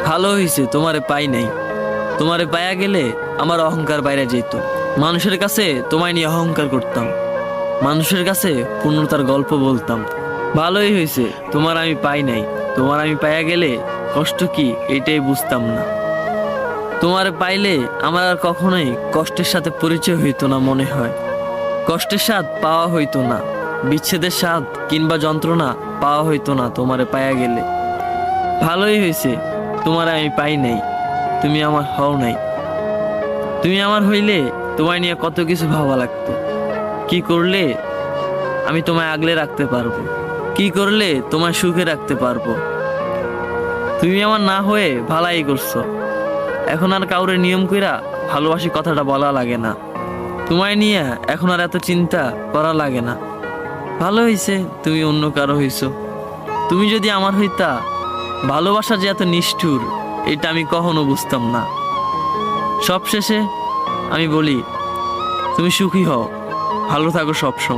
ভালো হয়েছে তোমারে পাই নাই। তোমারে পায়া গেলে আমার অহংকার বাইরে যেত। মানুষের কাছে তোমায় নিয়ে অহংকার করতাম, মানুষের কাছে পূর্ণতার গল্প বলতাম। ভালোই হয়েছে তোমার আমি পাই নাই। তোমার আমি পায়া গেলে কষ্ট কি এটাই বুঝতাম না। তোমারে পাইলে আমার আর কখনোই কষ্টের সাথে পরিচয় হইতো না মনে হয়। কষ্টের স্বাদ পাওয়া হইতো না, বিচ্ছেদের স্বাদ কিংবা যন্ত্রণা পাওয়া হইতো না তোমারে পায়া গেলে। ভালোই হয়েছে তোমার আমি পাই নাই, তুমি আমার হও নাই। তুমি আমার হইলে তোমায় নিয়ে কত কিছু ভাবা লাগতো। কি করলে আমি তোমায় আগলে রাখতে পারবো, কি করলে তোমায় সুখে রাখতে পারবো। তুমি আমার না হয়ে ভালাই করছো। এখন আর কাউরে নিয়ম কইরা ভালোবাসি কথাটা বলা লাগে না। তোমায় নিয়ে এখন আর এত চিন্তা করা লাগে না। ভালো হইছে তুমি অন্য কারো হইছো। তুমি যদি আমার হইতা, ভালোবাসা যে এত নিষ্ঠুর এটা আমি কখনো বুঝতাম না। সবশেষে আমি বলি, তুমি সুখী হও, ভালো থাকো সবসময়।